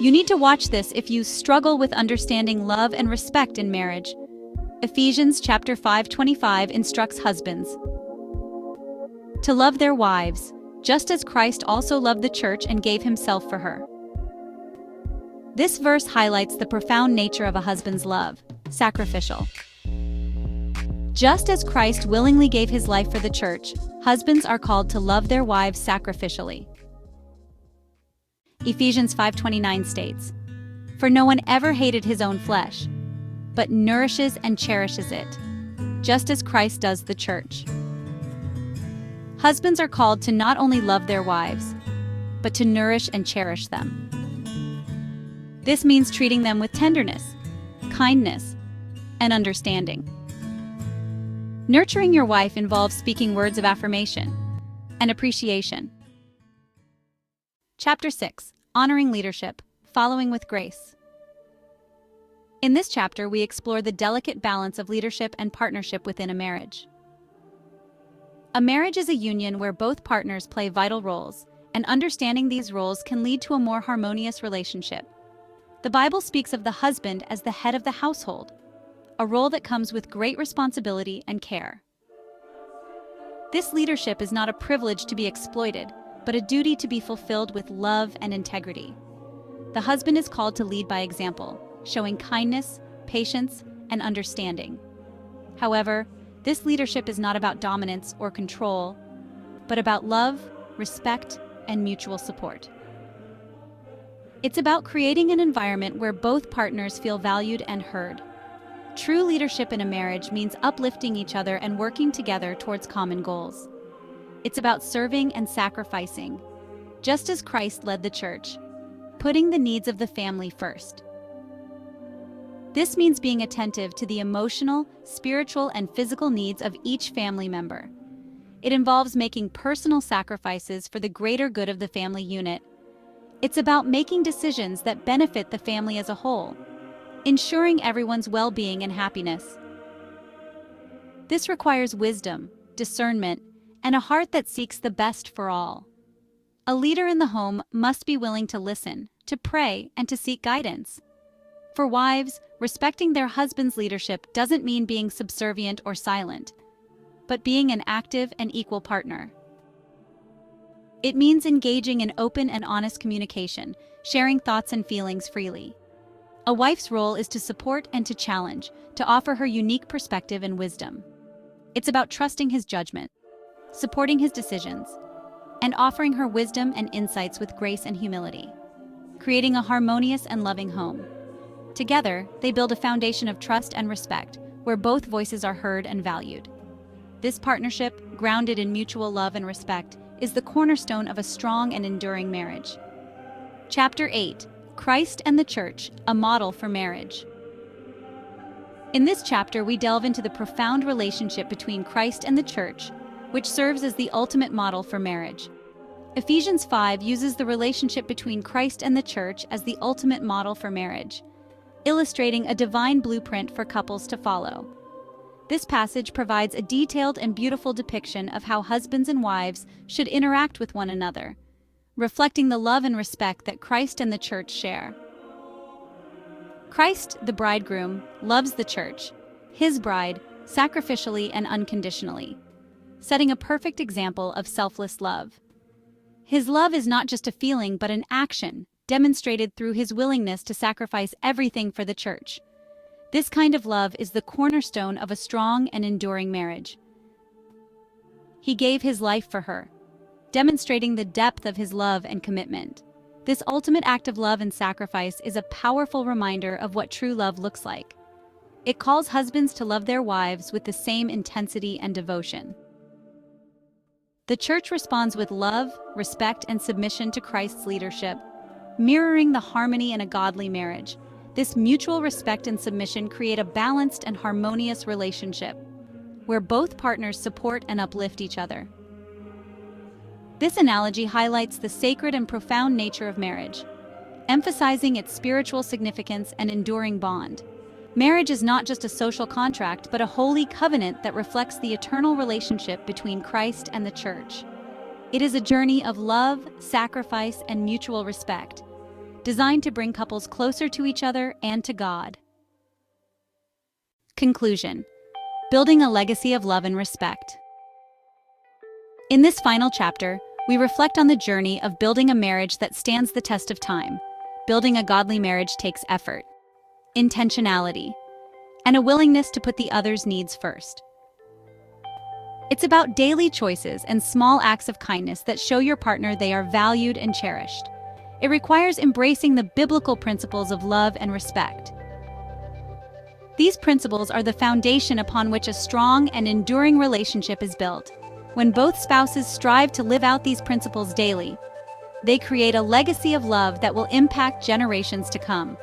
You need to watch this if you struggle with understanding love and respect in marriage. Ephesians chapter 5:25 instructs husbands to love their wives, just as Christ also loved the church and gave himself for her. This verse highlights the profound nature of a husband's love, sacrificial. Just as Christ willingly gave his life for the church, husbands are called to love their wives sacrificially. Ephesians 5:29 states, "For no one ever hated his own flesh, but nourishes and cherishes it, just as Christ does the church." Husbands are called to not only love their wives, but to nourish and cherish them. This means treating them with tenderness, kindness, and understanding. Nurturing your wife involves speaking words of affirmation and appreciation. Chapter 6. Honoring Leadership, Following with Grace. In this chapter, we explore the delicate balance of leadership and partnership within a marriage. A marriage is a union where both partners play vital roles, and understanding these roles can lead to a more harmonious relationship. The Bible speaks of the husband as the head of the household, a role that comes with great responsibility and care. This leadership is not a privilege to be exploited, but a duty to be fulfilled with love and integrity. The husband is called to lead by example, showing kindness, patience, and understanding. However, this leadership is not about dominance or control, but about love, respect, and mutual support. It's about creating an environment where both partners feel valued and heard. True leadership in a marriage means uplifting each other and working together towards common goals. It's about serving and sacrificing, just as Christ led the church, putting the needs of the family first. This means being attentive to the emotional, spiritual, and physical needs of each family member. It involves making personal sacrifices for the greater good of the family unit. It's about making decisions that benefit the family as a whole, ensuring everyone's well-being and happiness. This requires wisdom, discernment, and a heart that seeks the best for all. A leader in the home must be willing to listen, to pray, and to seek guidance. For wives, respecting their husband's leadership doesn't mean being subservient or silent, but being an active and equal partner. It means engaging in open and honest communication, sharing thoughts and feelings freely. A wife's role is to support and to challenge, to offer her unique perspective and wisdom. It's about trusting his judgment, supporting his decisions, and offering her wisdom and insights with grace and humility, creating a harmonious and loving home. Together, they build a foundation of trust and respect, where both voices are heard and valued. This partnership, grounded in mutual love and respect, is the cornerstone of a strong and enduring marriage. Chapter 8. Christ and the Church, a model for marriage. In this chapter, we delve into the profound relationship between Christ and the Church, which serves as the ultimate model for marriage. Ephesians 5 uses the relationship between Christ and the Church as the ultimate model for marriage, illustrating a divine blueprint for couples to follow. This passage provides a detailed and beautiful depiction of how husbands and wives should interact with one another, reflecting the love and respect that Christ and the church share. Christ, the bridegroom, loves the church, his bride, sacrificially and unconditionally, setting a perfect example of selfless love. His love is not just a feeling but an action, demonstrated through his willingness to sacrifice everything for the church. This kind of love is the cornerstone of a strong and enduring marriage. He gave his life for her, demonstrating the depth of his love and commitment. This ultimate act of love and sacrifice is a powerful reminder of what true love looks like. It calls husbands to love their wives with the same intensity and devotion. The church responds with love, respect, and submission to Christ's leadership, mirroring the harmony in a godly marriage. This mutual respect and submission create a balanced and harmonious relationship, where both partners support and uplift each other. This analogy highlights the sacred and profound nature of marriage, emphasizing its spiritual significance and enduring bond. Marriage is not just a social contract, but a holy covenant that reflects the eternal relationship between Christ and the church. It is a journey of love, sacrifice, and mutual respect, designed to bring couples closer to each other and to God. Conclusion: building a legacy of love and respect. In this final chapter, we reflect on the journey of building a marriage that stands the test of time. Building a godly marriage takes effort, intentionality, and a willingness to put the other's needs first. It's about daily choices and small acts of kindness that show your partner they are valued and cherished. It requires embracing the biblical principles of love and respect. These principles are the foundation upon which a strong and enduring relationship is built. When both spouses strive to live out these principles daily, they create a legacy of love that will impact generations to come.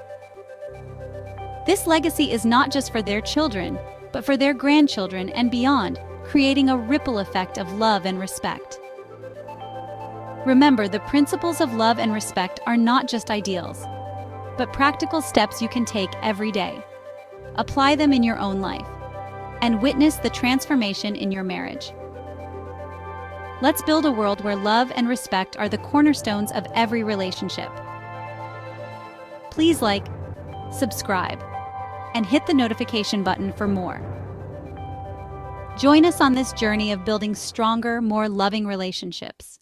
This legacy is not just for their children, but for their grandchildren and beyond, creating a ripple effect of love and respect. Remember, the principles of love and respect are not just ideals, but practical steps you can take every day. Apply them in your own life, and witness the transformation in your marriage. Let's build a world where love and respect are the cornerstones of every relationship. Please like, subscribe, and hit the notification button for more. Join us on this journey of building stronger, more loving relationships.